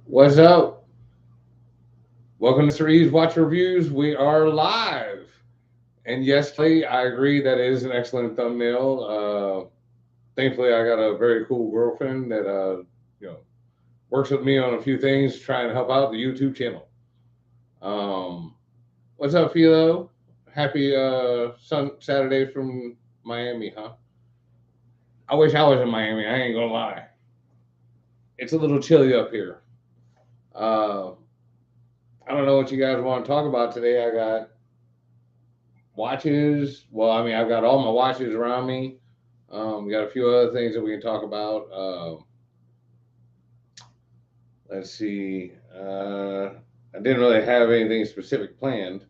What's up? Welcome to Mr. E's Watch Reviews. We are live. And yes, Kelly, I agree that it is an excellent thumbnail. Thankfully, I got a very cool girlfriend that you know works with me on a few things, trying to help out the YouTube channel. Um, what's up, Philo? Happy Saturday from Miami, huh? I wish I was in Miami. I ain't gonna lie. It's a little chilly up here. Uh, I don't know what you guys want to talk about today. I got watches. Well, I mean, I've got all my watches around me. We got a few other things that we can talk about. Let's see. I didn't really have anything specific planned.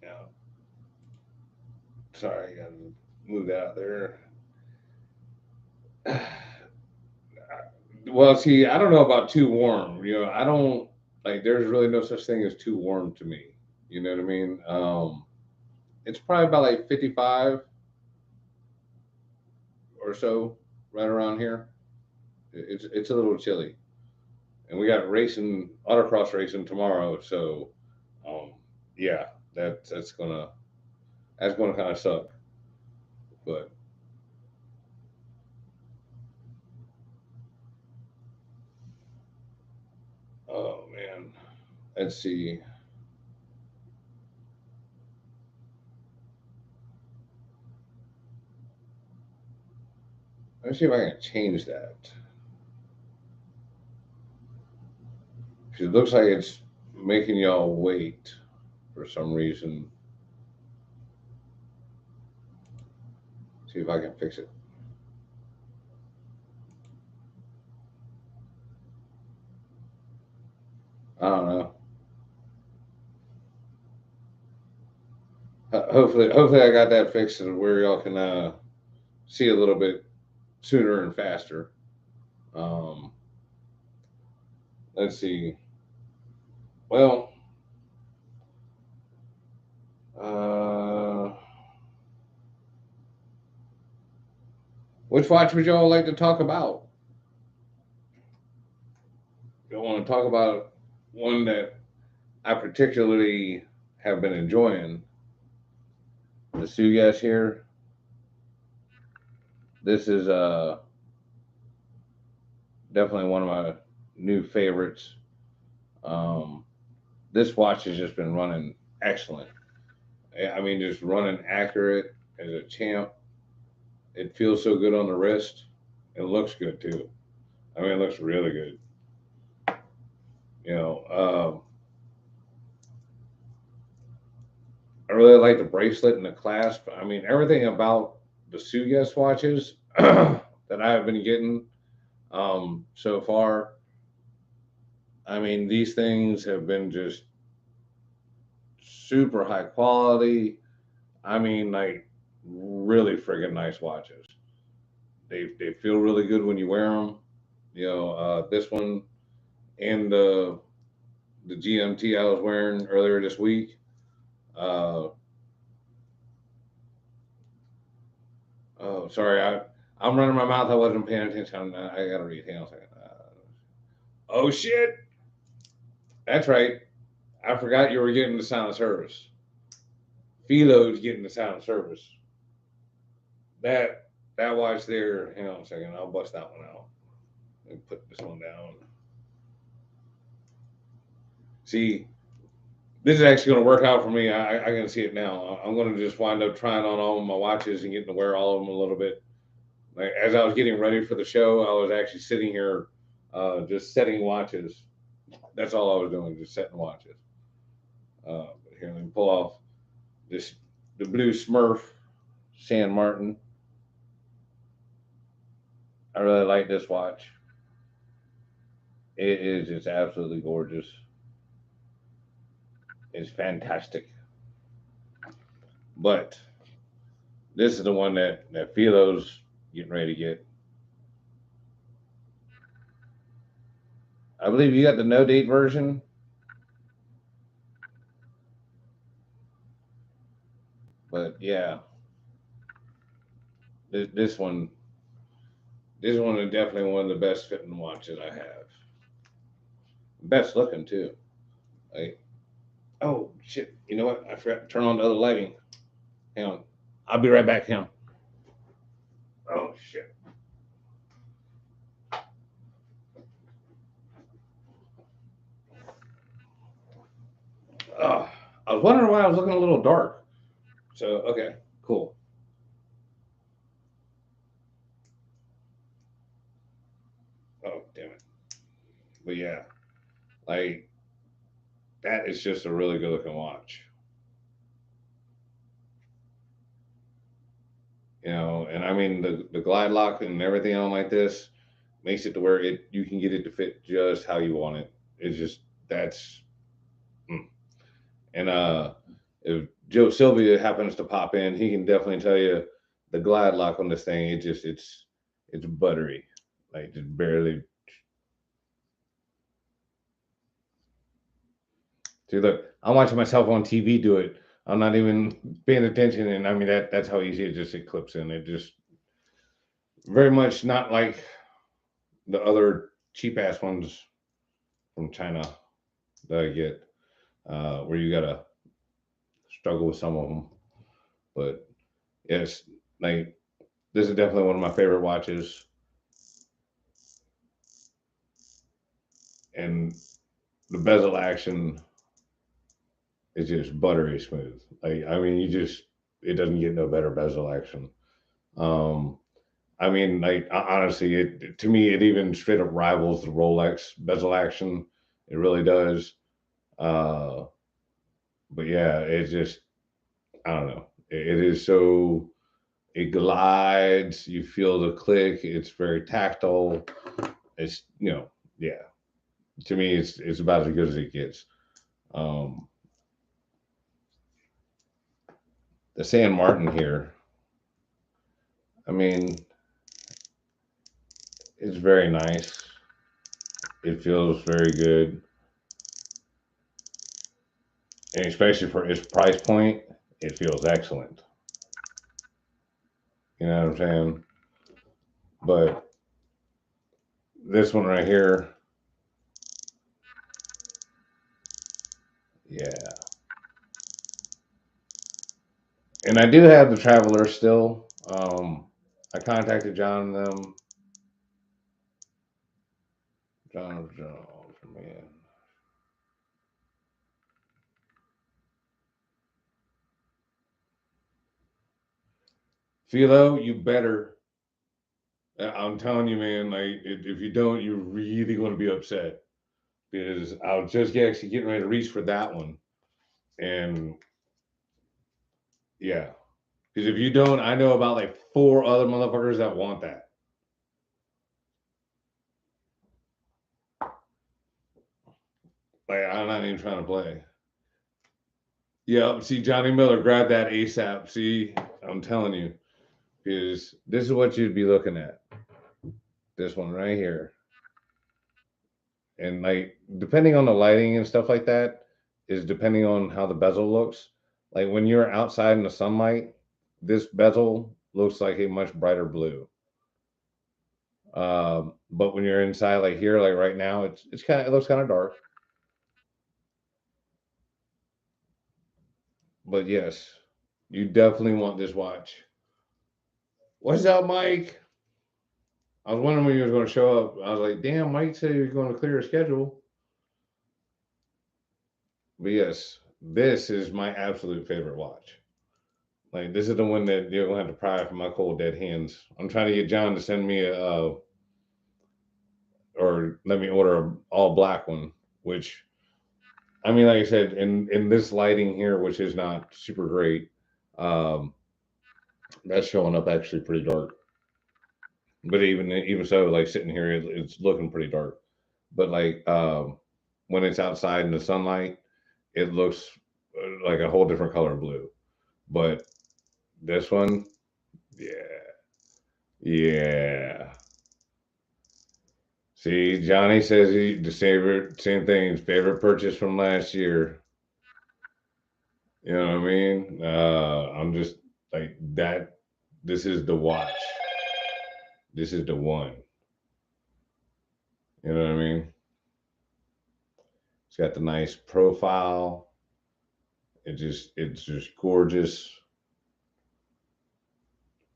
Yeah, sorry, I got to move that out there. Well, see, I don't know about too warm. I don't like. There's really no such thing as too warm to me. You know what I mean? It's probably about like 55 or so, right around here. It's a little chilly. And we got racing, autocross racing tomorrow. So, um, yeah, that's gonna kind of suck. But oh man, let's see. Let's see if I can change that. 'Cause it looks like it's making y'all wait for some reason. See if I can fix it. I don't know. Hopefully, I got that fixed to where y'all can see a little bit sooner and faster. Um, let's see. Well, uh, which watch would y'all like to talk about? You want to talk about one that I particularly have been enjoying? The Sugas here. This is definitely one of my new favorites. Um, this watch has just been running excellent. I mean, just running accurate as a champ. It feels so good on the wrist. It looks good too. I mean, it looks really good. You know, I really like the bracelet and the clasp. I mean, everything about the Sugas watches that I have been getting so far. I mean, these things have been just super high quality. I mean, like really friggin' nice watches. They feel really good when you wear them. This one and the GMT I was wearing earlier this week. Uh, oh, sorry, I'm running my mouth. I wasn't paying attention. I gotta read. Hang on a second. Oh shit, that's right. I forgot you were getting the sound of service. Philo's getting the sound of service. That watch there. Hang on a second. I'll bust that one out and put this one down. See, this is actually going to work out for me. I can see it now. I'm going to just wind up trying on all of my watches and getting to wear all of them a little bit. Like as I was getting ready for the show, I was actually sitting here, just setting watches. That's all I was doing, just setting watches. But here, let me pull off this the blue Smurf San Martin. I really like this watch. It is just absolutely gorgeous. It's fantastic. But this is the one that Philo's getting ready to get. I believe you got the no date version, but yeah, this one This one is definitely one of the best fitting watches I have. Best looking too. Like, oh shit! You know what? I forgot to turn on the other lighting. Hang on. I'll be right back. Hang on. Oh shit! Oh, I was wondering why I was looking a little dark. So okay, cool. Oh damn it! But yeah, like that is just a really good looking watch. You know, and I mean the glide lock and everything on like this makes it to where it you can get it to fit just how you want it. It's just that's mm. And if Joe Sylvia happens to pop in, he can definitely tell you the glide lock on this thing. It's buttery, like just barely. See, look, I'm watching myself on TV do it. I'm not even paying attention, and I mean that's how easy it just it clips in. It just very much not like the other cheap ass ones from China that I get, where you gotta struggle with some of them. But yes, like this is definitely one of my favorite watches, and the bezel action is just buttery smooth. Like I mean, you just it doesn't get no better bezel action. Um, I mean, like honestly, it to me it even straight up rivals the Rolex bezel action. It really does. Uh, but yeah, it's just I don't know. It is so it glides. You feel the click. It's very tactile. It's yeah. To me, it's about as good as it gets. Um, the San Martin here. I mean, it's very nice. It feels very good, and especially for its price point, it feels excellent. You know what I'm saying? But this one right here, yeah. And I do have the Traveler still. I contacted John and them. John, man. Philo, you better. I'm telling you, man. Like, if you don't, you're really going to be upset because I was just actually getting ready to reach for that one, and yeah, because if you don't, I know about like four other motherfuckers that want that. Like, I'm not even trying to play. Yep. See, Johnny Miller, grab that ASAP. See, I'm telling you, because this is what you'd be looking at. This one right here. And like depending on the lighting and stuff like that, is depending on how the bezel looks. Like when you're outside in the sunlight, this bezel looks like a much brighter blue. But when you're inside, like here, like right now, it's kind of it looks kind of dark. But yes, you definitely want this watch. What's up, Mike? I was wondering when you was going to show up. I was like, damn, Mike said he was going to clear a schedule. But yes, this is my absolute favorite watch. Like this is the one that you're gonna have to pry from my cold dead hands. I'm trying to get John to send me a or let me order a all black one. Which I mean, like I said, in this lighting here, which is not super great, um, that's showing up actually pretty dark. But even so, like sitting here, it's looking pretty dark. But like when it's outside in the sunlight, it looks like a whole different color blue. But this one, yeah, yeah. See, Johnny says the same thing. Favorite purchase from last year. You know what I mean? I'm just like that. This is the watch. This is the one. You know what I mean? It's got the nice profile. It's just gorgeous.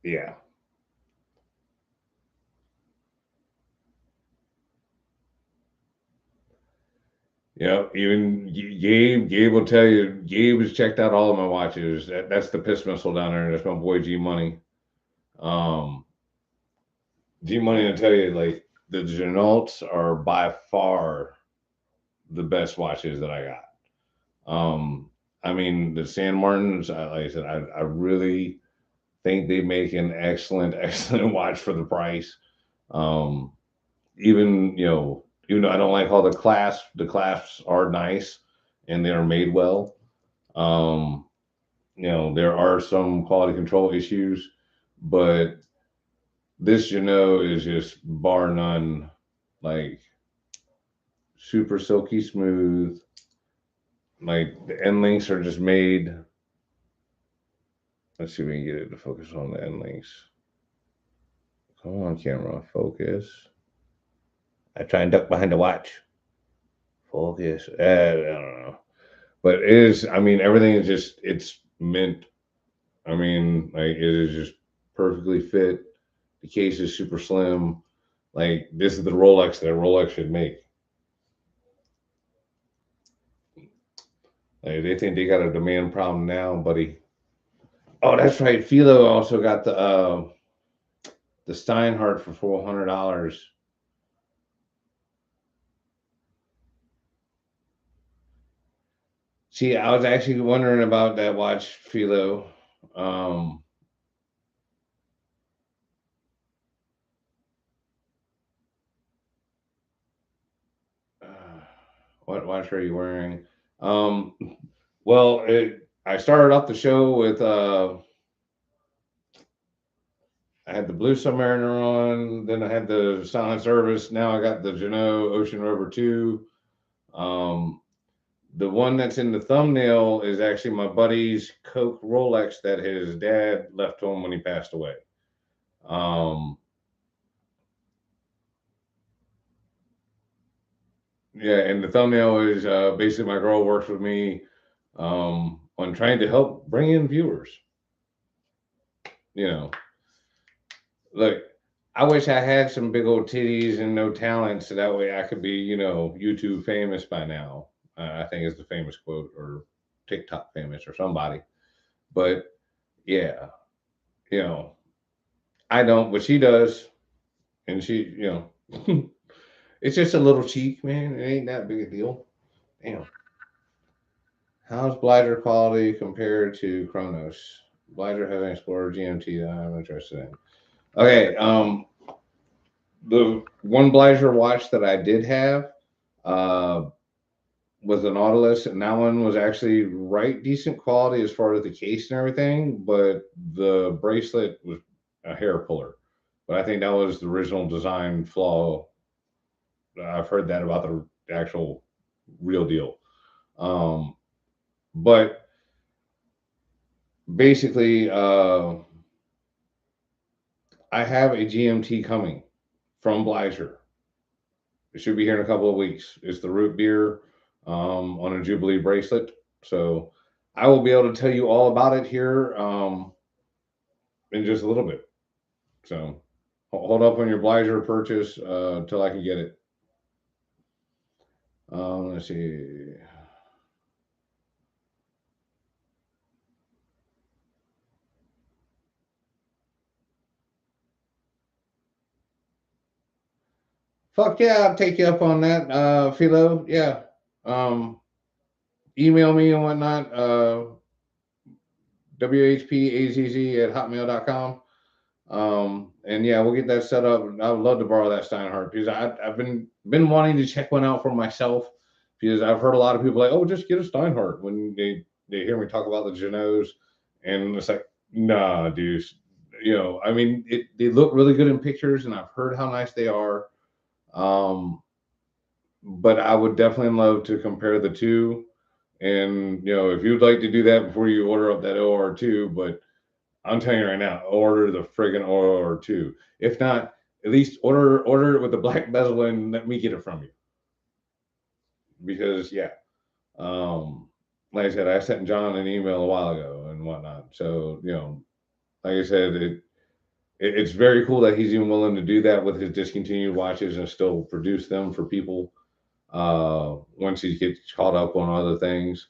Yeah. Yeah, even Gabe will tell you. Gabe has checked out all of my watches. That's the piss missile down there. That's my boy G Money. Um, G Money will tell you like the Janolts are by far the best watches that I got. I mean the San Martins. Like I said, I really think they make an excellent excellent watch for the price. Um, even even though I don't like all the clasps are nice and they are made well. Um, there are some quality control issues, but this is just bar none, like super silky smooth. Like the end links are just made. Let's see if we can get it to focus on the end links. Come on, camera, focus. I try and duck behind the watch. Focus. I don't know, but it is. I mean, everything is just it's mint. I mean, like it is just perfectly fit. The case is super slim. Like this is the Rolex that Rolex should make. Like, they think they got a demand problem now, buddy. Oh, that's right. Philo also got the Steinhardt for $400. See, I was actually wondering about that watch, Philo. Um, what watch are you wearing? Um, well, I started off the show with I had the Blue Submariner on, then I had the Silent Service. Now I got the Jeanneau Ocean Rover 2. Um, the one that's in the thumbnail is actually my buddy's Coke Rolex that his dad left home when he passed away. Um, yeah, and the thumbnail is basically my girl works with me on trying to help bring in viewers. You know, look, I wish I had some big old titties and no talent, so that way I could be, YouTube famous by now. I think is the famous quote, or TikTok famous, or somebody. But yeah, you know, I don't, but she does, and it's just a little cheek, man. It ain't that big a deal. Damn. How's Blighter quality compared to Chronos? Blighter has an Explorer GMT that I'm interested in. Okay, the one Blighter watch that I did have uh, was the Nautilus, and that one was actually right decent quality as far as the case and everything, but the bracelet was a hair puller. But I think that was the original design flaw. I've heard that about the actual real deal. Um, but basically, I have a GMT coming from Bleicher. It should be here in a couple of weeks. It's the root beer on a Jubilee bracelet. So I will be able to tell you all about it here in just a little bit. So hold up on your Bleicher purchase until I can get it. Let's see. Fuck yeah, I'll take you up on that, Philo. Yeah. Um, email me and whatnot. WHPAZZ at hotmail.com. And yeah, we'll get that set up. I would love to borrow that Steinhardt because I've been wanting to check one out for myself because I've heard a lot of people like, oh, just get a Steinhardt when they hear me talk about the Genoes, and it's like, nah, dude. I mean, they look really good in pictures, and I've heard how nice they are. Um, but I would definitely love to compare the two. And if you'd like to do that before you order up that OR2, but I'm telling you right now, order the friggin' OR2. If not, at least order it with the black bezel and let me get it from you. Because yeah, um, like I said, I sent John an email a while ago and whatnot. So like I said, it's very cool that he's even willing to do that with his discontinued watches and still produce them for people once he gets caught up on other things.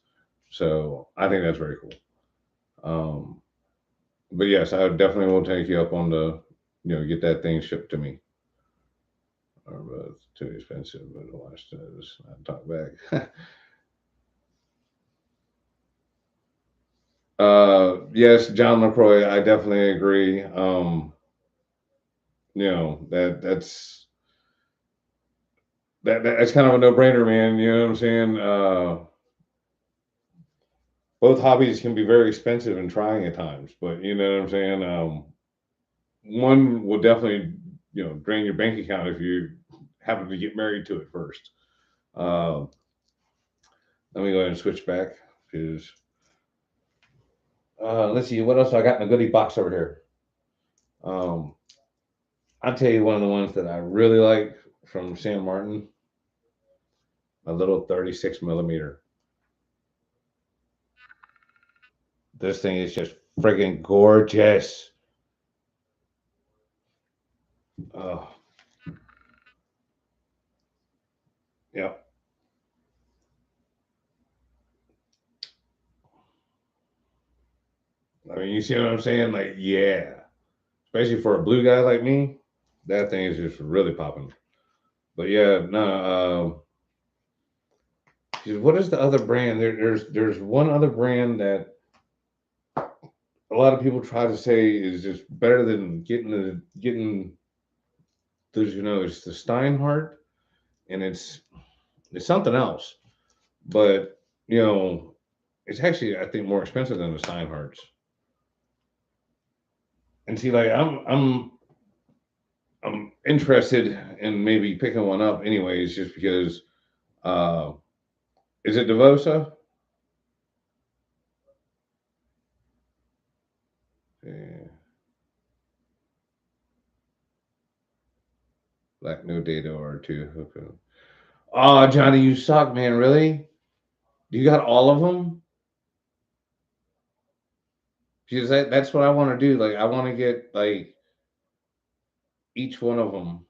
So I think that's very cool. Um, but yes, I definitely will take you up on the, get that thing shipped to me. But it's too expensive. But watch this. I talk back. Yes, John LaCroix. I definitely agree. That's kind of a no brainer, man. You know what I'm saying? Both hobbies can be very expensive and trying at times, but you know what I'm saying. One will definitely drain your bank account if you happen to get married to it first. Uh, Let me go ahead and switch back because let's see what else I got in the goodie box over here. Um, I'll tell you one of the ones that I really like from San Martin, a little 36 millimeter. This thing is just friggin' gorgeous. Oh, yeah. I mean, you see what I'm saying? Like, yeah. Especially for a blue guy like me, that thing is just really popping. But yeah, no. What is the other brand? There's one other brand that a lot of people try to say is just better than getting those. It's the Steinhardt, and it's something else. But it's actually I think more expensive than the Steinhardts. And see, like I'm interested in maybe picking one up anyways, just because. Uh, is it Devosa? Yeah, Black no data or two. Okay. Oh, Johnny, you suck, man. Really? You got all of them? Because that's what I want to do. Like, I want to get like each one of them.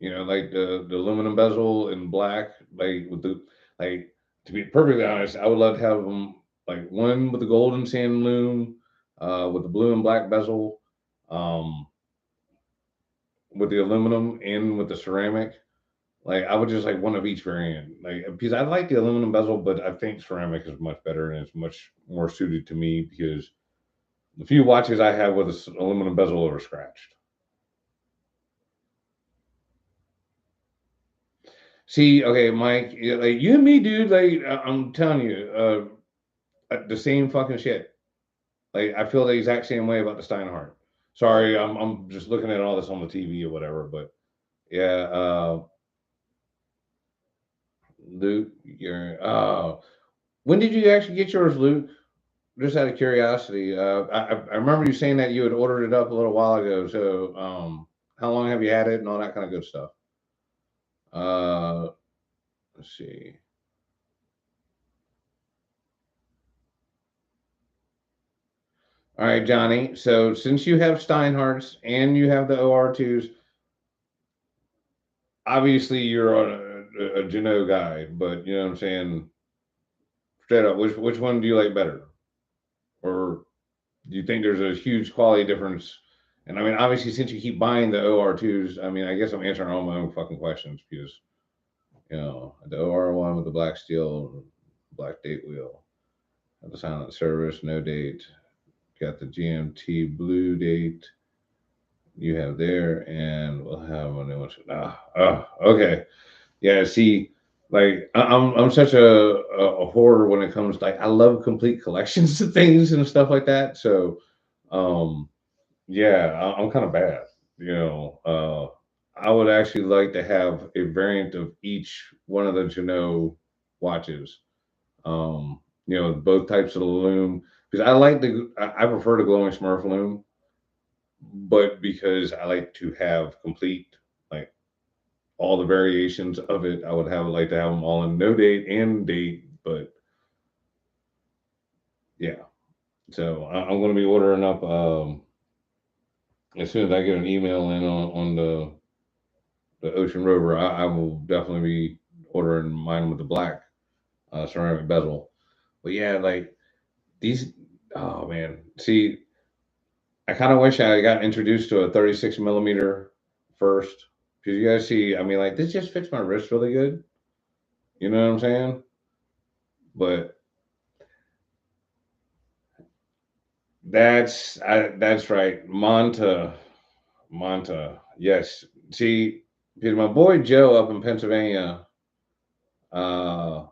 Like the aluminum bezel in black, like with the like. To be perfectly honest, I would love to have them like one with the golden sand loom, with the blue and black bezel, um, with the aluminum and with the ceramic. Like I would just like one of each variant, like because I like the aluminum bezel, but I think ceramic is much better and it's much more suited to me because the few watches I have with aluminum bezel are scratched. See, okay, Mike, like you and me, dude. Like I'm telling you, the same fucking shit. Like I feel the exact same way about the Steinhardt. Sorry, I'm just looking at all this on the TV or whatever, but yeah, Luke, you're. When did you actually get yours, Luke? Just out of curiosity, I remember you saying that you had ordered it up a little while ago. So, how long have you had it and all that kind of good stuff? Uh, let's see. All right, Johnny. So, since you have Steinhardt's and you have the OR2s, obviously you're on a Janot guy, but you know what I'm saying? Straight up, which one do you like better? Or do you think there's a huge quality difference? And I mean, obviously, since you keep buying the OR2s, I mean, I guess I'm answering all my own fucking questions because the OR1 with the black steel, black date wheel, the silent service, no date. Got the GMT blue date you have there, and we'll have a new one. Okay. Yeah, see, like I'm such a horror when it comes like I love complete collections of things and stuff like that. So, um, yeah, I'm kind of bad. I would actually like to have a variant of each one of the Janot watches. Both types of the loom because I prefer the glowing Smurf loom, but because I like to have complete, like, all the variations of it, I would have like to have them all in no date and date. But yeah, so I'm going to be ordering up as soon as I get an email in on the Ocean Rover. I will definitely be ordering mine with the black ceramic bezel. But yeah, like these. Oh man, see, I kind of wish I got introduced to a 36 millimeter first, because you guys see, I mean, like this just fits my wrist really good. You know what I'm saying? But that's right, Monta. Yes. See, because my boy Joe up in Pennsylvania, uh,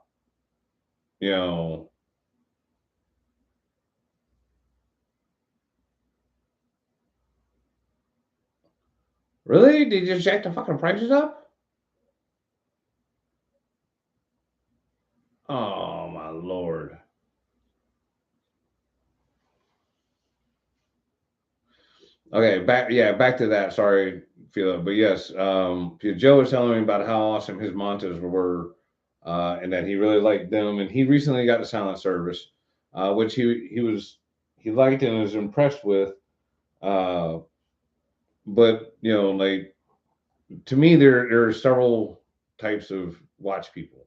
you know, really, did you just jack the fucking prices up? Oh my lord. Okay, back to that. Sorry, Philo, but yes, Joe was telling me about how awesome his Montas were, and that he really liked them. And he recently got the silent service, which he liked and was impressed with. Uh, but like, to me, there are several types of watch people.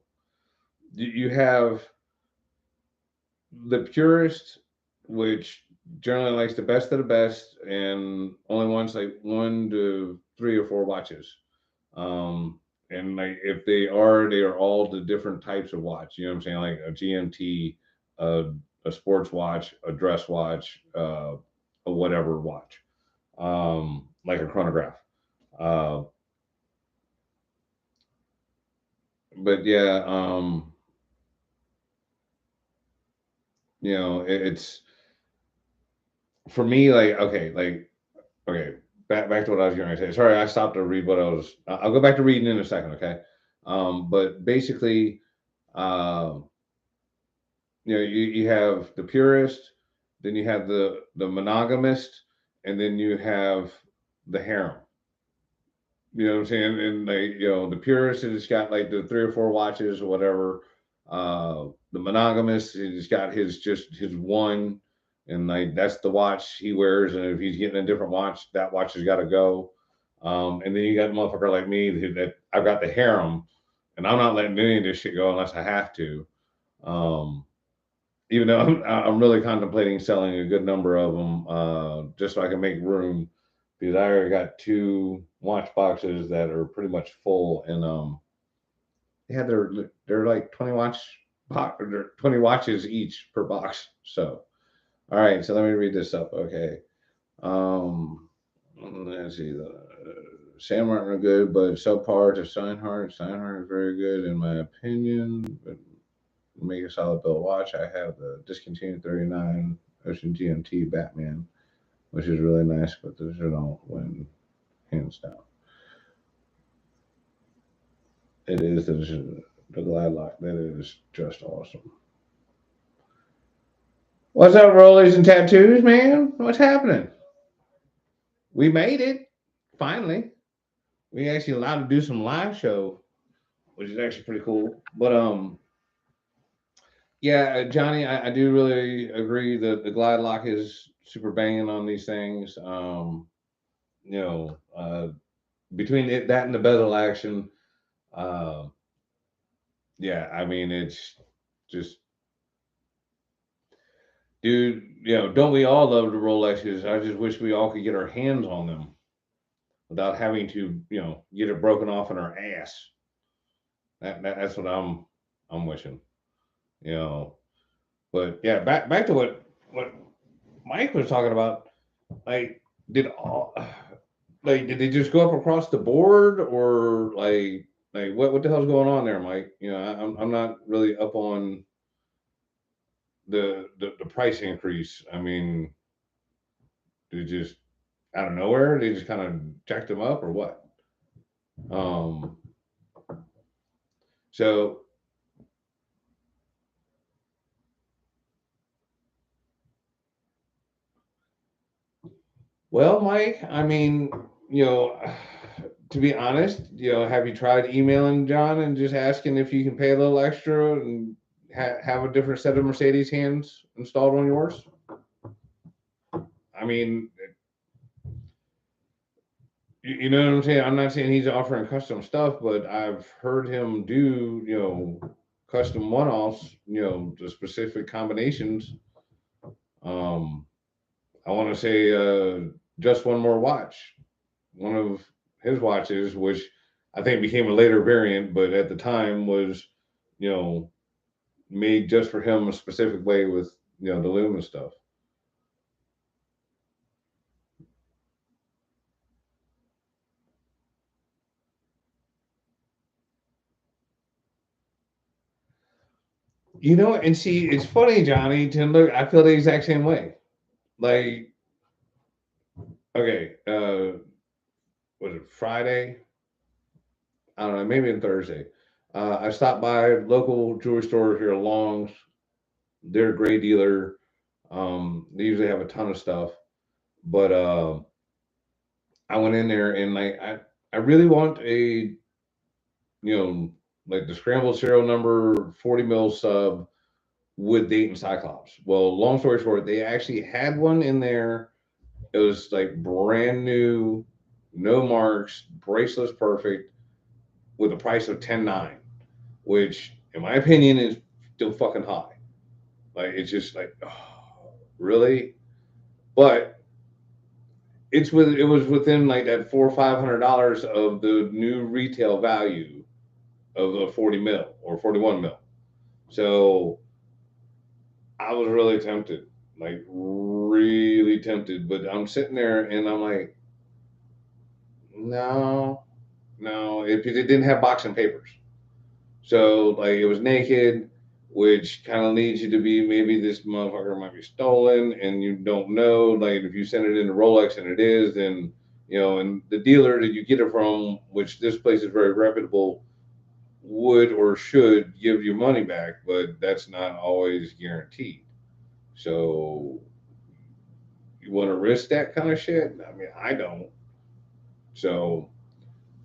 You have the purist, which generally likes the best of the best and only wants like 1 to 3 or 4 watches. And like if they are all the different types of watch. You know what I'm saying? Like a GMT, a sports watch, a dress watch, a whatever watch, like a chronograph. Uh, but yeah, it's for me, like, okay, back to what I was going to say. Sorry, I stopped to read what I was. I'll go back to reading in a second. Okay, but basically, um, you have the purist, then you have the monogamist, and then you have the harem. You know what I'm saying? And they, the purist has got like the 3 or 4 watches or whatever. The monogamous has got his one, and like that's the watch he wears. And if he's getting a different watch, that watch has got to go. And then you got a motherfucker like me that I've got the harem, and I'm not letting any of this shit go unless I have to. Um, Even though I'm really contemplating selling a good number of them, just so I can make room, because I already got 2 watch boxes that are pretty much full, and yeah, they're like 20 watches each per box. So all right, so let me read this up. Okay, um, let's see. The San Martin are good, but subpar to Steinhardt. Steinhardt is very good in my opinion, but make a solid bill watch. I have the discontinued 39 Ocean GMT Batman, which is really nice, but those are don't win hands down. It is the Glide Lock. That is just awesome. What's up, rollies and tattoos, man? What's happening? We made it finally. We actually allowed to do some live show, which is actually pretty cool. But yeah, Johnny, I do really agree that the Glide Lock is super banging on these things. You know, between that and the bezel action, uh, yeah, I mean, it's just, dude, don't we all love the Rolexes? I just wish we all could get our hands on them without having to, get it broken off in our ass. That's what I'm wishing, you know. But yeah, back to what Mike was talking about. Like, did all did they just go up across the board, or like what the hell's going on there, Mike? I'm not really up on the price increase. I mean, they just out of nowhere they just kind of jacked them up, or what? Um, so Well, Mike, I mean, you know, to be honest, have you tried emailing John and just asking if you can pay a little extra and have a different set of Mercedes hands installed on yours? I mean, you know what I'm saying? I'm not saying he's offering custom stuff, but I've heard him do, custom one-offs, the specific combinations. Um, I want to say just one more watch, one of his watches, which I think became a later variant, but at the time was, you know, made just for him a specific way with, the loom and stuff. And see, it's funny, Johnny, to look, I feel the exact same way. Like, okay, was it Friday? I don't know, maybe on Thursday. I stopped by a local jewelry store here, Long's. They're a great dealer. They usually have a ton of stuff, but I went in there and like I really want a like the scrambled serial number 40 mil sub with Dayton Cyclops. Well, long story short, they actually had one in there. It was like brand new, no marks, bracelets perfect, with a price of 10.9, which in my opinion is still fucking high. Like it's just like, oh, really? But it was within like that $400 or $500 of the new retail value of a 40 mil or 41 mil. So I was really tempted, like really tempted. But I'm sitting there and I'm like, no, no, it didn't have boxing papers. So like it was naked, which kind of leads you to be maybe this motherfucker might be stolen, and you don't know. Like if you send it into Rolex and it is, then and the dealer that you get it from, which this place is very reputable, would or should give you money back, but that's not always guaranteed. So you want to risk that kind of shit? I mean, I don't. So,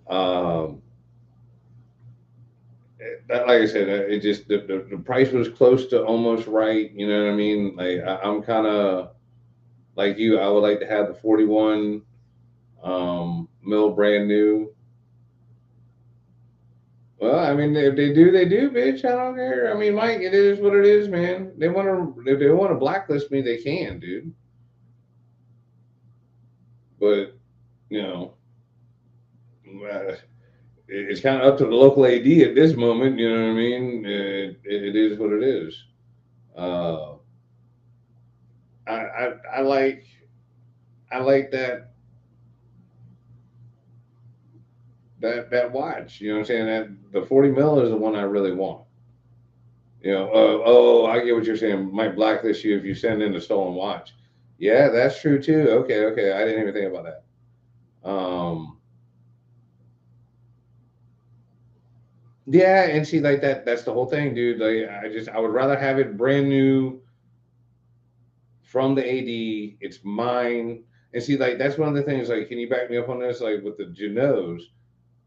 um, like I said, it just the price was close to almost right. You know what I mean? Like I'm kind of like you. I would like to have the 41 mil brand new. Well, I mean, if they do, they do, bitch. I don't care. I mean, Mike, it is what it is, man. They want to, if they want to blacklist me, they can, dude. But you know, uh, it's kind of up to the local AD at this moment. You know what I mean? It is what it is. Uh, I like that watch. You know what I'm saying? That the 40 mil is the one I really want. I get what you're saying. Might blacklist you if you send in a stolen watch. Yeah, that's true too. Okay, okay. I didn't even think about that. Yeah, and see, like that's the whole thing, dude. Like, I would rather have it brand new from the AD. It's mine. And see, like, that's one of the things. Like, can you back me up on this? Like, with the Genoes,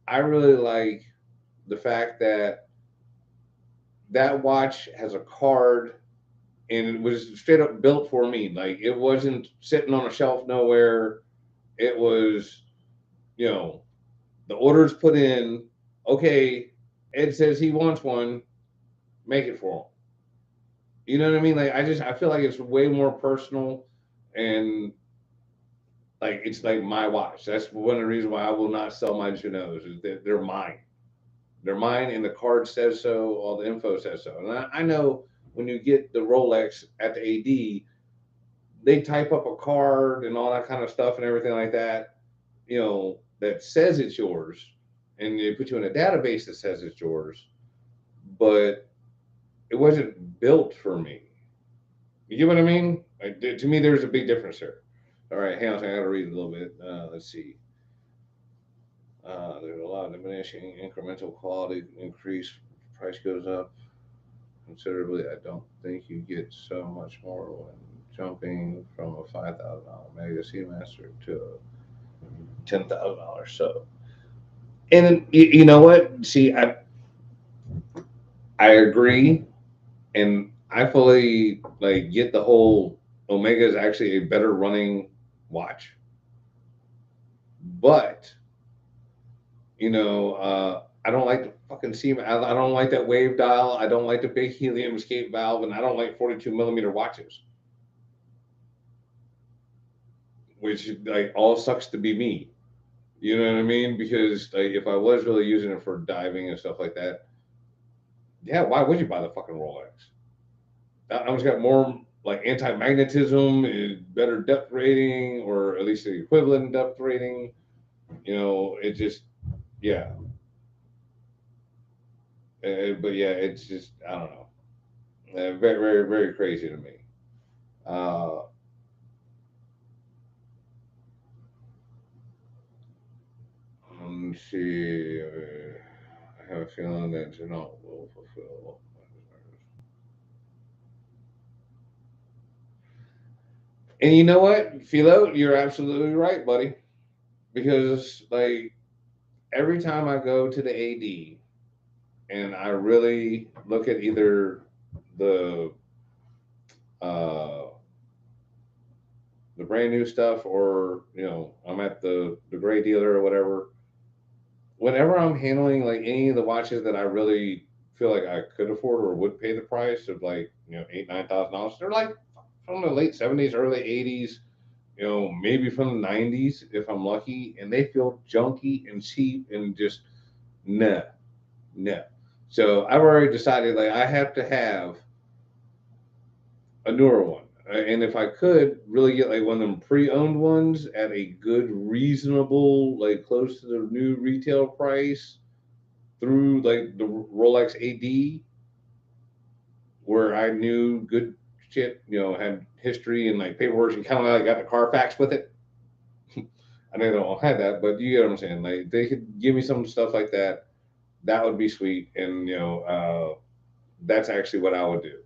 I really like the fact that that watch has a card and it was straight up built for me. Like, it wasn't sitting on a shelf nowhere. It was, you know, the order's put in. Okay, Ed says he wants one. Make it for him. You know what I mean? Like, I feel like it's way more personal and like it's like my watch. That's one of the reasons why I will not sell my Junos is that they're mine. They're mine, and the card says so. All the info says so. And I know when you get the Rolex at the AD, they type up a card and all that kind of stuff and everything like that. That says it's yours, and they put you in a database that says it's yours. But it wasn't built for me. You get what I mean? Like, to me, there's a big difference there. All right, hang on, I got to read a little bit. Let's see. There's a lot of diminishing incremental quality increase. Price goes up considerably. I don't think you get so much more when jumping from a $5,000 Mega Seamaster to a $10,000. So, and then, you know what? See, I agree, and I fully like get the whole Omega is actually a better running watch, but I don't like the fucking seam. I don't like that wave dial. I don't like the big helium escape valve, and I don't like 42 millimeter watches, which like all sucks to be me. You know what I mean? Because like, if I was really using it for diving and stuff like that, yeah, why would you buy the fucking Rolex? That one's got more like anti-magnetism, better depth rating, or at least the equivalent depth rating. It just, yeah. But yeah, it's just, I don't know. Very, very, very crazy to me. Uh, let me see. I have a feeling that Janelle will fulfill. And you know what, Philo, you're absolutely right, buddy. Because like every time I go to the AD and I really look at either the uh, the brand new stuff, or I'm at the gray dealer or whatever. Whenever I'm handling like any of the watches that I really feel like I could afford or would pay the price of, like, $8,000-9,000, they're like from the late '70s, early '80s, maybe from the '90s if I'm lucky, and they feel junky and cheap and just nah, nah. So I've already decided like I have to have a newer one. And if I could really get like one of them pre-owned ones at a good, reasonable, like close to the new retail price through like the Rolex AD, where I knew good shit, had history and like paperwork, and kind of like got the Carfax with it. I know they don't have that, but you get what I'm saying. Like they could give me some stuff like that. That would be sweet, and that's actually what I would do.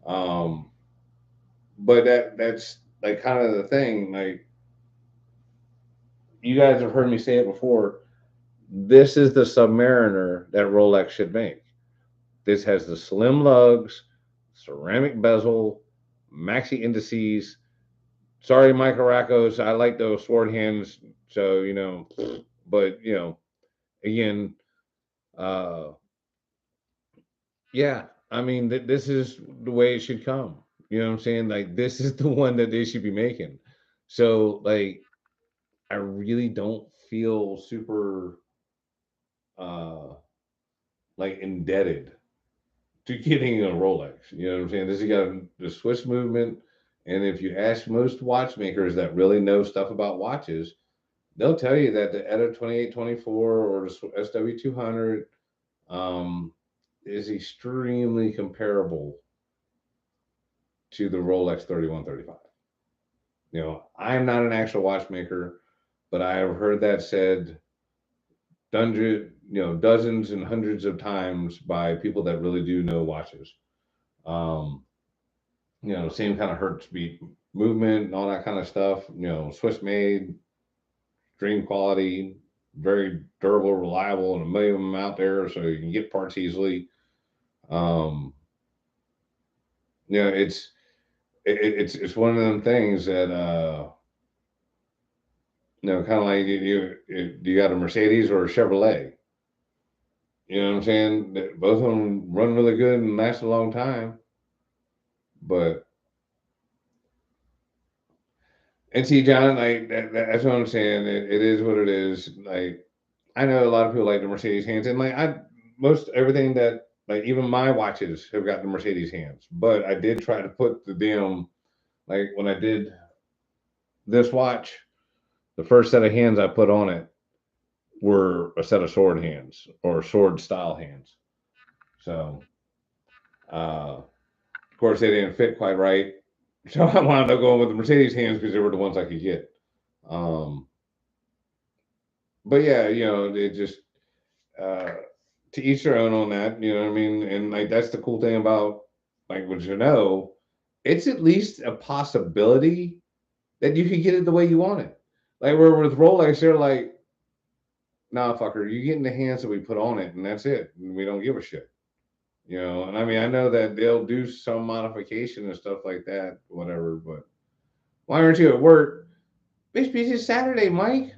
Um, but that's like kind of the thing. Like you guys have heard me say it before. This is the Submariner that Rolex should make. This has the slim lugs, ceramic bezel, maxi indices. Sorry, Michael Rackos, I like those sword hands. So but again, uh, yeah. I mean, this is the way it should come. You know what I'm saying? Like this is the one that they should be making. So like, I really don't feel super uh like indebted to getting a Rolex. You know what I'm saying? This has got the Swiss movement, and if you ask most watchmakers that really know stuff about watches, they'll tell you that the ETA 2824 or the SW200 um, is extremely comparable to the Rolex 3135. I'm not an actual watchmaker, but I have heard that said dozens and hundreds of times by people that really do know watches. Um, same kind of hertz beat movement and all that kind of stuff. Swiss made, dream quality, very durable, reliable, and a million of them out there, so you can get parts easily. Um, it's it's one of them things that kind of like you got a Mercedes or a Chevrolet. You know what I'm saying? Both of them run really good and last a long time, but and see, John, like that's what I'm saying. It is what it is. Like I know a lot of people like the Mercedes hands, and like most everything that like even my watches have got the Mercedes hands. But I did try to put the damn like when I did this watch, the first set of hands I put on it were a set of sword hands or sword style hands. So of course they didn't fit quite right. So I wound up going with the Mercedes hands because they were the ones I could get. Um, but yeah, it just uh, to each their own on that. You know what I mean? And like that's the cool thing about like with Janelle. it's at least a possibility that you could get it the way you want it. Like we're with Rolex, they're like, nah, fucker, you get in the hands that we put on it, and that's it. And we don't give a shit. And I mean, I know that they'll do some modification and stuff like that, whatever, but why aren't you at work? Bitch, it's Saturday, Mike.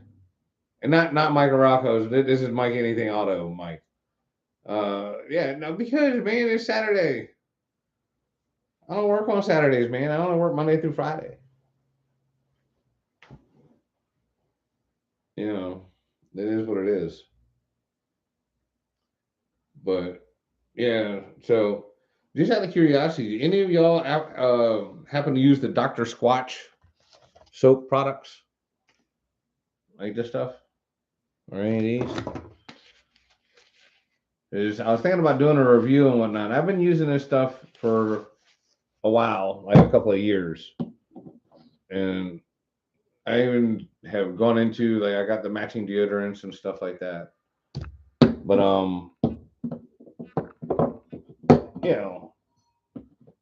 And not Mike Rocco's. This is Mike Anything Auto, Mike. Yeah, no, because man, it's Saturday. I don't work on Saturdays, man. I only work Monday through Friday. You know, it is what it is. But yeah, so just out of curiosity, any of y'all happen to use the Dr. Squatch soap products like this stuff or any of these? I was thinking about doing a review and whatnot. I've been using this stuff for a while, like a couple of years, and I even have gone into like I got the matching deodorants and stuff like that. But you know,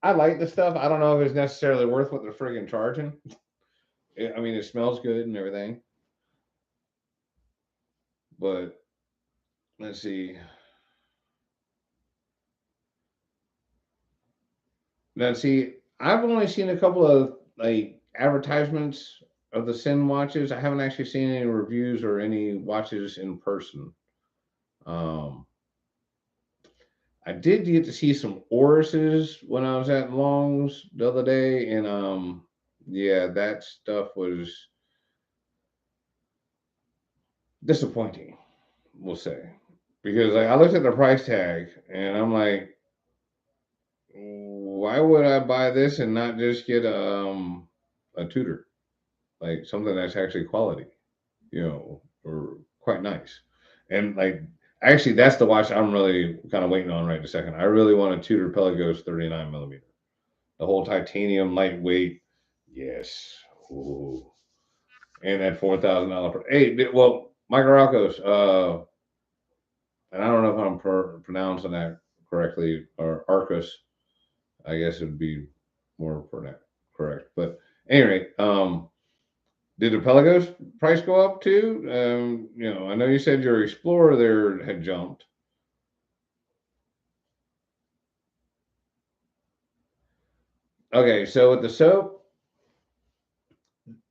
I like the stuff. I don't know if it's necessarily worth what they're friggin' charging. I mean, it smells good and everything, but let's see. Now, see, I've only seen a couple of like advertisements of the Sin watches. I haven't actually seen any reviews or any watches in person. Um, I did get to see some Oruses when I was at Long's the other day, and yeah, that stuff was disappointing, we'll say, because like I looked at the price tag and I'm like, why would I buy this and not just get a Tudor, like something that's actually quality, or quite nice, and like actually that's the watch I'm really kind of waiting on right this second. I really want a Tudor Pelagos 39 millimeter. The whole titanium lightweight. Yes. Ooh. And that $4,000. Hey, well, Michael Rocco's, and I don't know if I'm pronouncing that correctly, or Arcos, I guess it would be more correct. But anyway, did the Pelagos price go up too? I know you said your Explorer there had jumped. Okay, so with the soap,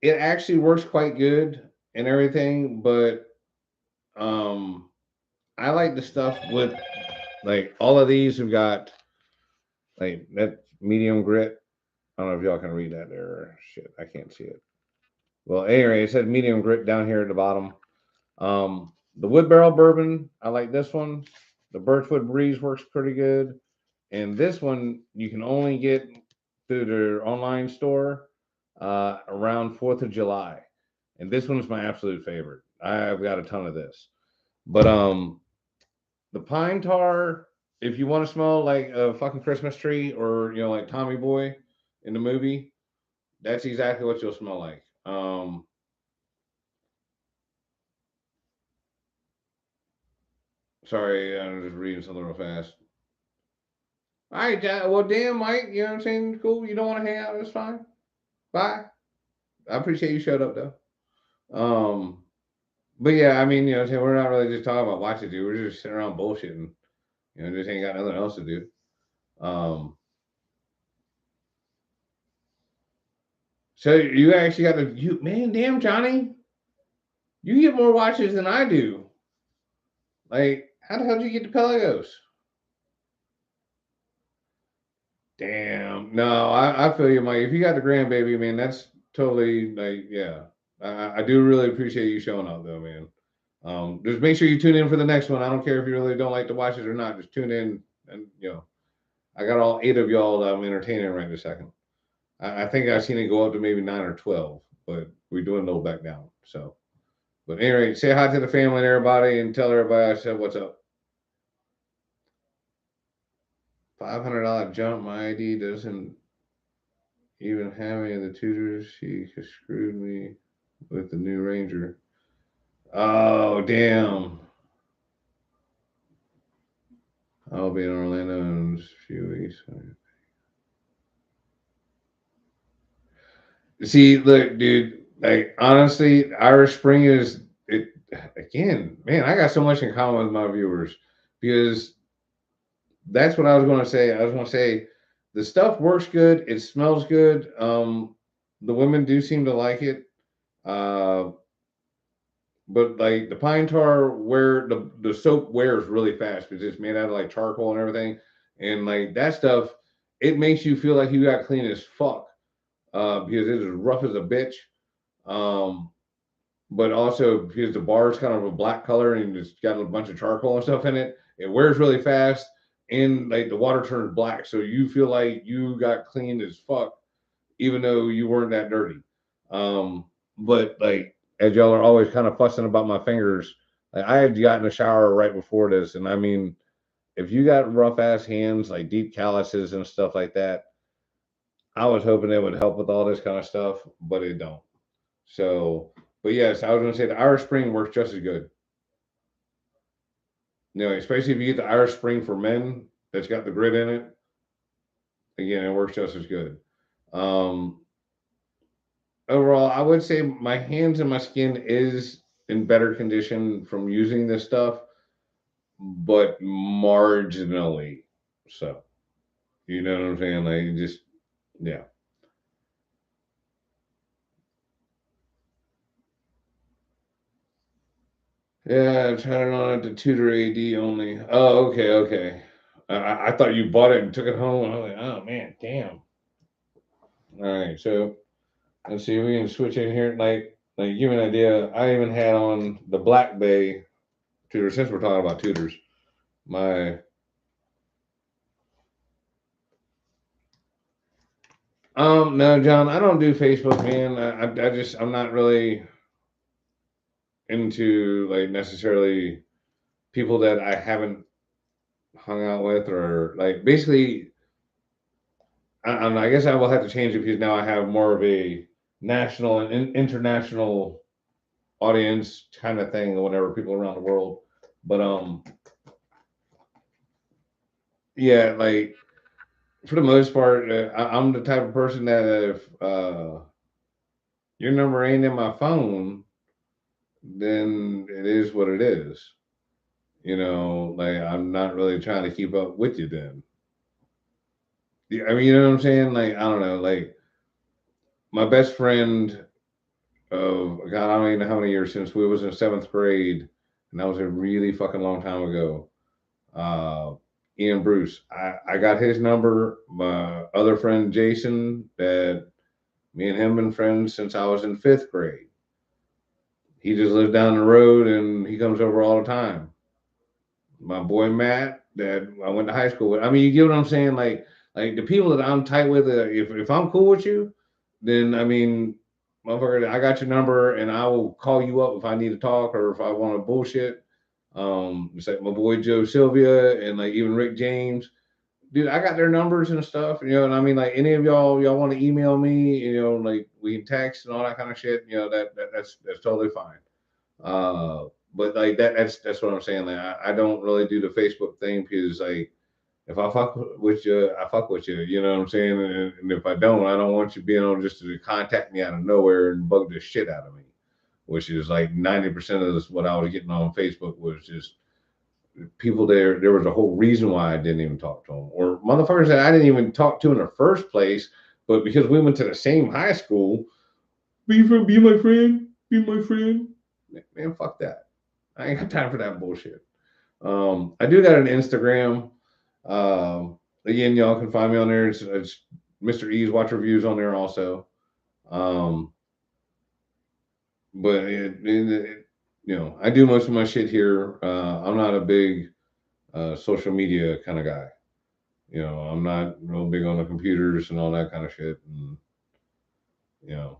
it actually works quite good and everything, but um I like the stuff with like all of these have got like that medium grit. I don't know if y'all can read that there. Shit, I can't see it. Well, anyway, it said medium grit down here at the bottom. The wood barrel bourbon, I like this one. The Birchwood Breeze works pretty good. And this one you can only get through their online store around 4th of July. And this one's my absolute favorite. I've got a ton of this. But the pine tar, if you want to smell like a fucking Christmas tree or like Tommy Boy in the movie, that's exactly what you'll smell like. Sorry, I'm just reading something real fast. All right, well, damn, Mike, you know what I'm saying? Cool. You don't want to hang out? That's fine. Bye. I appreciate you showed up though. Um, but yeah, I mean, we're not really just talking about watches, dude. We're just sitting around bullshitting. Just ain't got nothing else to do. Um, so you actually got man, damn, Johnny, you get more watches than I do. Like, how the hell did you get to Pelagos? Damn. No, I feel you, Mike. If you got the grandbaby, man, that's totally like, yeah. I do really appreciate you showing up, though, man. Just make sure you tune in for the next one. I don't care if you really don't like to watch it or not. Just tune in, and I got all 8 of y'all that I'm entertaining right this second. I think I've seen it go up to maybe 9 or 12, but we're doing low back down. So, but anyway, say hi to the family and everybody, and tell everybody I said what's up. $500 jump. My ID doesn't even have any of the tutors. She screwed me with the new Ranger. Oh, damn. I'll be in Orlando in a few weeks. See, look, dude. Like honestly, Irish Spring is it again, man. I got so much in common with my viewers because that's what I was going to say. I was going to say the stuff works good. It smells good. The women do seem to like it. Uh, but like the pine tar, where the soap wears really fast because it's made out of like charcoal and everything, and like that stuff, it makes you feel like you got clean as fuck. Because it is rough as a bitch. Um, but also because the bar is kind of a black color and it's got a bunch of charcoal and stuff in it, it wears really fast and like the water turns black. So you feel like you got clean as fuck, even though you weren't that dirty. But like, as y'all are always kind of fussing about my fingers, like I had gotten a shower right before this. And I mean, if you got rough ass hands, like deep calluses and stuff like that, I was hoping it would help with all this kind of stuff, but it don't. So, but yes, I was going to say the Irish Spring works just as good. You know, especially if you get the Irish Spring for men that's got the grit in it. Again, it works just as good. Um, Overall, I would say my hands and my skin is in better condition from using this stuff, but marginally so. You know what I'm saying? Like, just yeah. Yeah, I'm trying on it to tutor AD only. Oh, okay, okay. I thought you bought it and took it home. And I was like, oh man, damn. All right, so let's see. We can switch in here. Like give me an idea. I even had on the Black Bay tutor since we're talking about tutors. My no, John, I don't do Facebook, man. I just I'm not really into like necessarily people that I haven't hung out with or like basically I guess I will have to change it because now I have more of a national and international audience kind of thing or whatever, people around the world. But yeah, like for the most part, I'm the type of person that if your number ain't in my phone, then it is what it is. You know, like I'm not really trying to keep up with you then. Yeah, I mean, you know what I'm saying? Like, I don't know, like my best friend of God, I don't even know how many years since we was in seventh grade, and that was a really fucking long time ago. Uh, Ian Bruce, I got his number. My other friend Jason, that me and him been friends since I was in fifth grade. He just lives down the road and he comes over all the time. My boy Matt, that I went to high school with. I mean, you get what I'm saying? Like the people that I'm tight with, if I'm cool with you, then I mean, motherfucker, I got your number and I will call you up if I need to talk or if I want to bullshit. It's like my boy Joe Sylvia and like even Rick James. Dude, I got their numbers and stuff, you know, and I mean, like any of y'all want to email me, you know, like we can text and all that kind of shit, you know, that's totally fine. But like that's what I'm saying. Like I don't really do the Facebook thing because like if I fuck with you, I fuck with you. You know what I'm saying? And if I don't want you being on just to contact me out of nowhere and bug the shit out of me. Which is like 90% of this what I was getting on Facebook was just people there. There was a whole reason why I didn't even talk to them, or motherfuckers that I didn't even talk to in the first place, but because we went to the same high school, be my friend, be my friend. Man, fuck that. I ain't got time for that bullshit. I do got an Instagram. Again, y'all can find me on there. It's Mr. E's Watch Reviews on there also. Um, but you know, I do most of my shit here. I'm not a big social media kind of guy. You know, I'm not real big on the computers and all that kind of shit. And you know,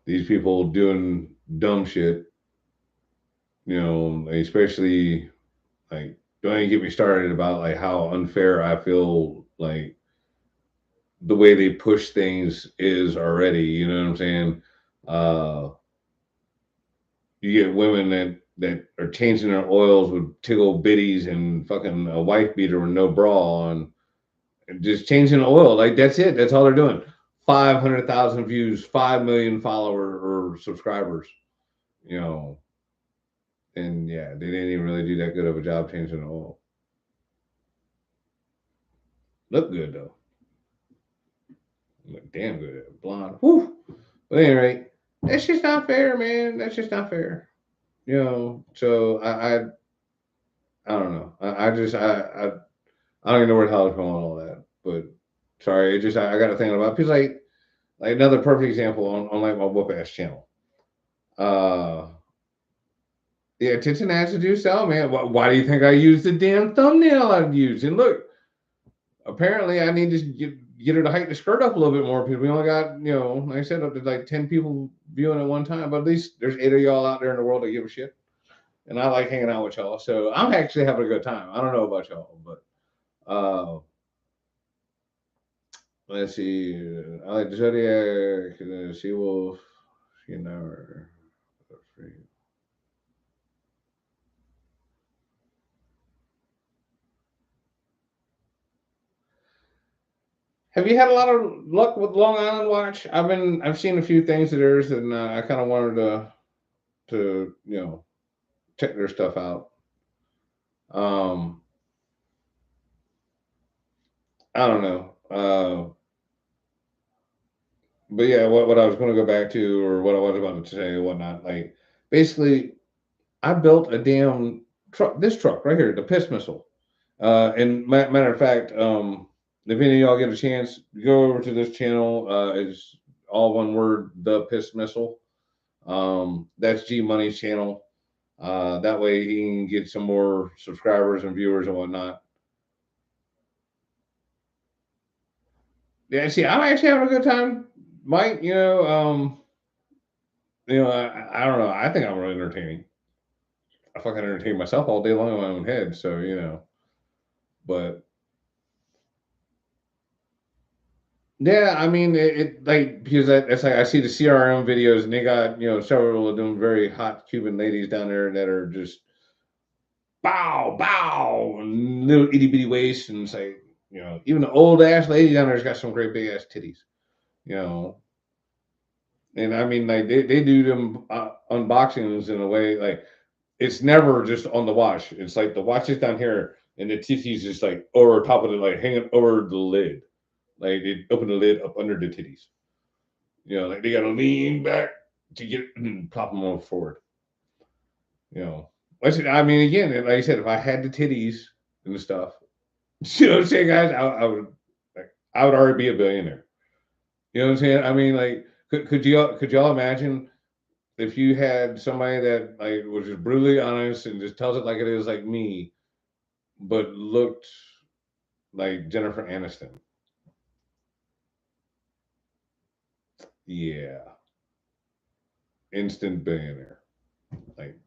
these people doing dumb shit. You know, especially like don't even get me started about like how unfair I feel like the way they push things is already. You know what I'm saying? Uh, you get women that are changing their oils with tickle bitties and fucking a wife beater with no bra on, and just changing the oil. Like that's it. That's all they're doing. 500,000 views, 5 million follower or subscribers, you know, and yeah, they didn't even really do that good of a job changing the oil. Look good though. Look damn good. Blonde. Whew. But anyway, that's just not fair, man. That's just not fair. You know, so I don't know. I don't even know where the hell to go on all that. But sorry, it just I got to think about because like another perfect example on like my whoop ass channel. Uh yeah, attention ads do sell, man. Why do you think I use the damn thumbnail I've used? And look, apparently I need to get her to hike the skirt up a little bit more because we only got, like I said, up to like 10 people viewing at one time. But at least there's 8 of y'all out there in the world that give a shit. And I like hanging out with y'all. So I'm actually having a good time. I don't know about y'all, but let's see. I like the Zodiac, Sea Wolf, She Never. Have you had a lot of luck with Long Island Watch? I've seen a few things of theirs, and I kind of wanted to check their stuff out. Um, I don't know, but yeah, what I was going to go back to, or what I was about to say, and whatnot. Like basically, I built a damn truck. This truck right here, the piss missile. And matter of fact, if any of y'all get a chance, go over to this channel. It's all one word, the piss missile. That's G Money's channel. That way he can get some more subscribers and viewers and whatnot. Yeah, see, I'm actually having a good time, Mike. I don't know. I think I'm really entertaining. I fucking entertain myself all day long in my own head. So but yeah, I mean, it like because it's like I see the CRM videos and they got several of them very hot Cuban ladies down there that are just bow bow and little itty bitty waist and say even the old ass lady down there's got some great big ass titties, you know. And I mean, like they do them unboxings in a way like it's never just on the watch. It's like the watch is down here and the titties just like over top of it, like hanging over the lid. Like they open the lid up under the titties. Like they got to lean back to get pop them on forward. You know, I mean, again, like I said, if I had the titties and the stuff, you know what I'm saying, guys, I would already be a billionaire. You know what I'm saying? I mean, like, could y'all imagine if you had somebody that like was just brutally honest and just tells it like it is, like me, but looked like Jennifer Aniston? Yeah, instant billionaire, like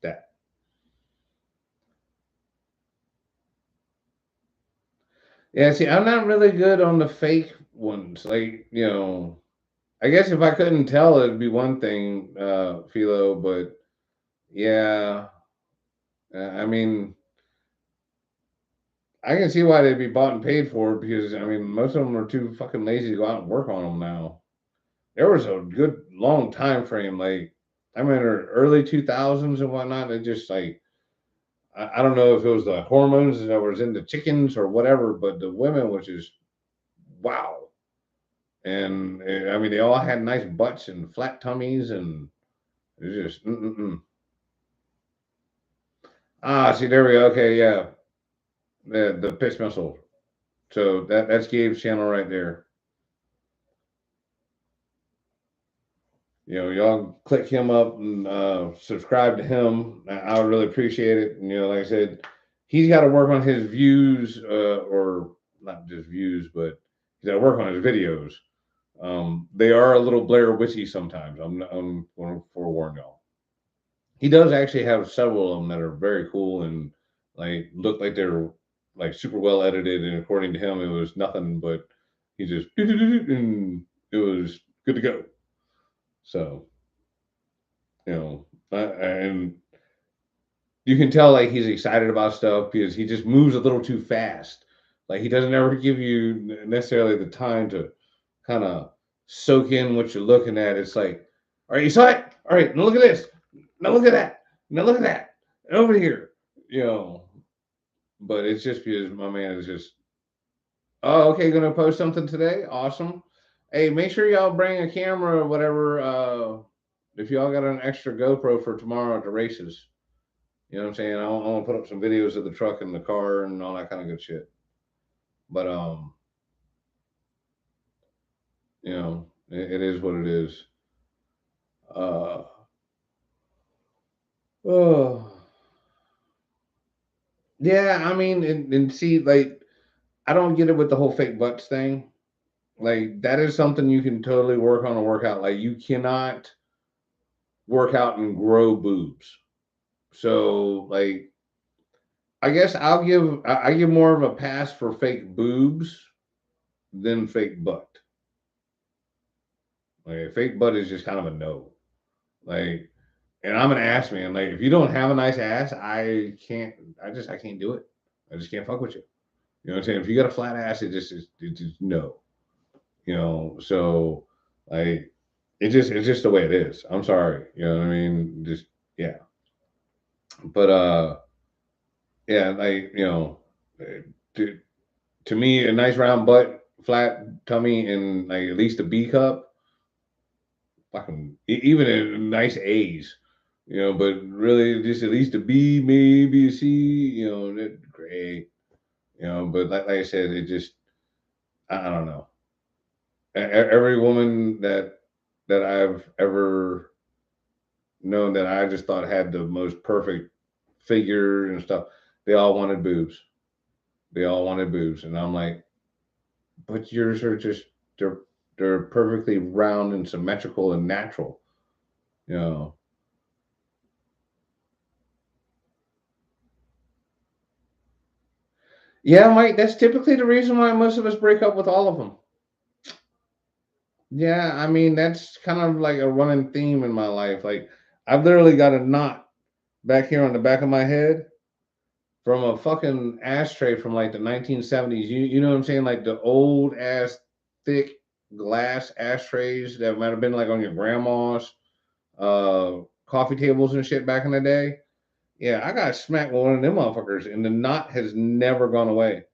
that. Yeah, see, I'm not really good on the fake ones. Like, I guess if I couldn't tell, it'd be one thing, Philo, but yeah, I mean, I can see why they'd be bought and paid for because, I mean, most of them are too fucking lazy to go out and work on them now. There was a good long time frame, like, I mean, early 2000s and whatnot. It just like, I don't know if it was the hormones that was in the chickens or whatever, but the women was just wow. And I mean, they all had nice butts and flat tummies, and it's just see, there we go. Okay, yeah, the pitch missile. So that's Gabe's channel right there. Y'all click him up and subscribe to him. I would really appreciate it. And like I said, he's got to work on his views, or not just views, but he's got to work on his videos. They are a little Blair Witchy sometimes. I'm going to forewarn y'all. He does actually have several of them that are very cool and like look like they're like super well edited. And according to him, it was nothing but he just and it was good to go. So and you can tell like he's excited about stuff because he just moves a little too fast. Like he doesn't ever give you necessarily the time to kind of soak in what you're looking at. It's like, all right, you saw it. All right, now look at this. Now look at that. Now look at that. And over here, you know. But it's just because my man is just, oh, okay, gonna post something today. Awesome. Hey, make sure y'all bring a camera or whatever. If y'all got an extra GoPro for tomorrow at the races, you know what I'm saying? I want to put up some videos of the truck and the car and all that kind of good shit. But it is what it is. Uh, oh, yeah. I mean, and see, like, I don't get it with the whole fake butts thing. Like, that is something you can totally work on a workout. Like, you cannot work out and grow boobs. So, like, I guess I give more of a pass for fake boobs than fake butt. Like, a fake butt is just kind of a no. Like, and I'm an ass man. Like, if you don't have a nice ass, I can't. I can't do it. I just can't fuck with you. You know what I'm saying? If you got a flat ass, it just no. You know, so like it's just the way it is. I'm sorry. You know what I mean? Just yeah. But yeah, like to to me, a nice round butt, flat tummy, and like at least a B cup, fucking even a nice A's. You know, but really just at least a B, maybe a C. You know, that great. You know, but like I said, it just I don't know. Every woman that I've ever known that I just thought had the most perfect figure and stuff, they all wanted boobs. They all wanted boobs, and I'm like, but yours are just they're they're perfectly round and symmetrical and natural. You know. Yeah, Mike. That's typically the reason why most of us break up with all of them. Yeah, I mean that's kind of like a running theme in my life. Like I've literally got a knot back here on the back of my head from a fucking ashtray from like the 1970s. You know what I'm saying? Like the old ass thick glass ashtrays that might have been like on your grandma's coffee tables and shit back in the day. Yeah, I got smacked with one of them motherfuckers, and the knot has never gone away.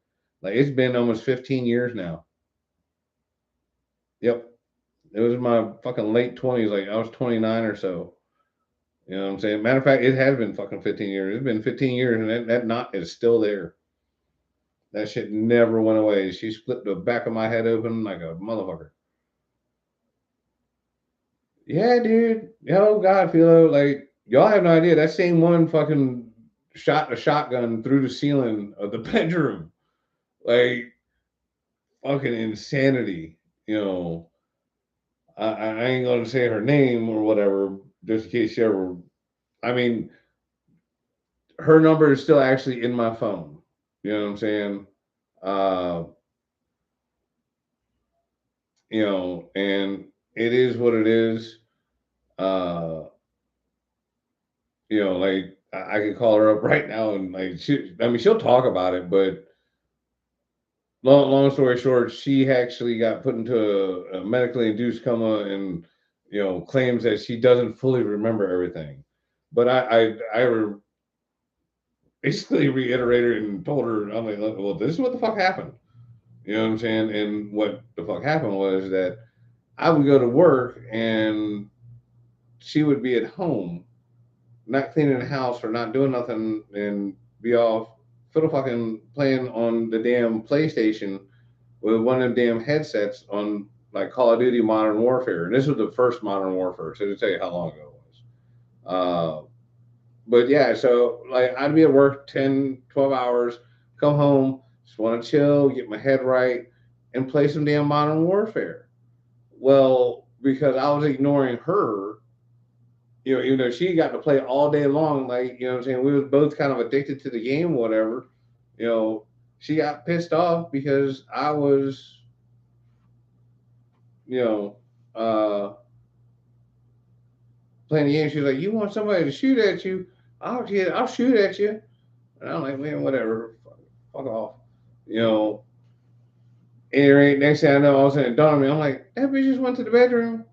Like it's been almost 15 years now. Yep, it was my fucking late 20s. Like I was 29 or so. You know what I'm saying? Matter of fact, it has been fucking 15 years. It's been 15 years, and that knot is still there. That shit never went away. She split the back of my head open like a motherfucker. Yeah, dude. Oh God, Philo, like y'all have no idea. That same one fucking shot a shotgun through the ceiling of the bedroom. Like fucking insanity. You know, I ain't gonna say her name or whatever, just in case she ever. I mean, her number is still actually in my phone. You know what I'm saying? Uh, and it is what it is. Uh, like I could call her up right now and like I mean, she'll talk about it, but long story short, she actually got put into a medically induced coma and claims that she doesn't fully remember everything. But basically reiterated and told her, I'm like, well, this is what the fuck happened. You know what I'm saying? And what the fuck happened was that I would go to work and she would be at home not cleaning the house or not doing nothing and be off fiddle fucking playing on the damn PlayStation with one of them damn headsets on like Call of Duty Modern Warfare. And this was the first Modern Warfare, so to tell you how long ago it was. But yeah, so like I'd be at work 10, 12 hours, come home, just want to chill, get my head right, and play some damn Modern Warfare. Well, because I was ignoring her, even though she got to play all day long, like, what I'm saying, we was both kind of addicted to the game, whatever, you know, she got pissed off because I was, you know, uh, playing the game. She was like, you want somebody to shoot at you? I'll shoot at you. And I'm like, man, whatever. Fuck off. You know, Anyway, next thing I know, all of a sudden it dawned on me. I'm like, that bitch just went to the bedroom.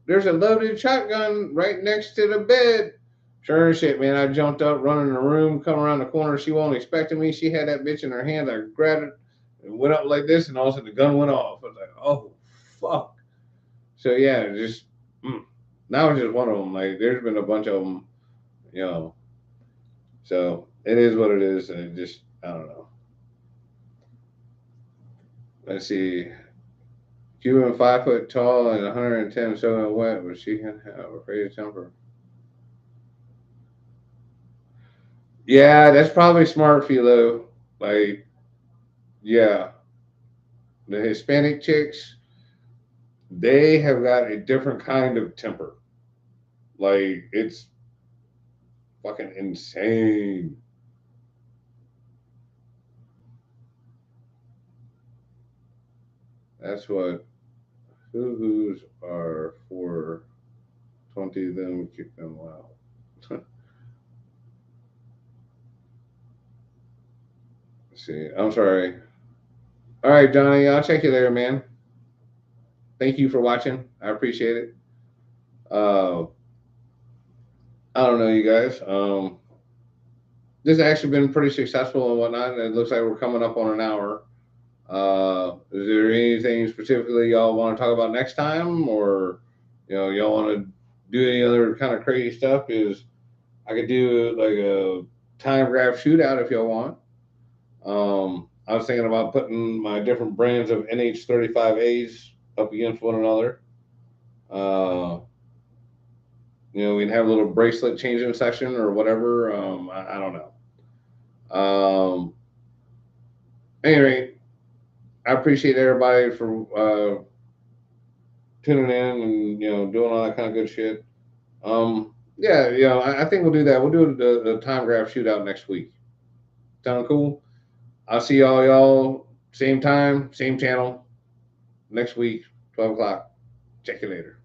There's a loaded shotgun right next to the bed. Sure as shit, man. I jumped up, running in the room, come around the corner. She wasn't expecting me. She had that bitch in her hand. I grabbed it and went up like this, and all of a sudden the gun went off. I was like, oh, fuck. So, yeah, just, that was just one of them. Like, there's been a bunch of them, you know. So, it is what it is. And it just, I don't know. Let's see. Cuban 5 foot tall and 110 soaking wet, but she can have a crazy temper. Yeah, that's probably smart, Philo. Like, yeah, the Hispanic chicks, they have got a different kind of temper. Like, it's fucking insane. That's what hoo-hoos are for. 20 of them, keep them loud. Let's see. I'm sorry. All right, Johnny, I'll check you later, man. Thank you for watching. I appreciate it. Uh, I don't know, you guys. This has actually been pretty successful and whatnot, and it looks like we're coming up on an hour. Is there anything specifically y'all want to talk about next time, or y'all want to do any other kind of crazy stuff? Is I could do like a time graph shootout if y'all want. I was thinking about putting my different brands of NH35As up against one another. Uh, we can have a little bracelet changing session or whatever. I don't know. Anyway, I appreciate everybody for tuning in and doing all that kind of good shit. Yeah, I think we'll do that. We'll do the time graph shootout next week. Sound cool? I'll see y'all same time, same channel next week, 12 o'clock. Check you later.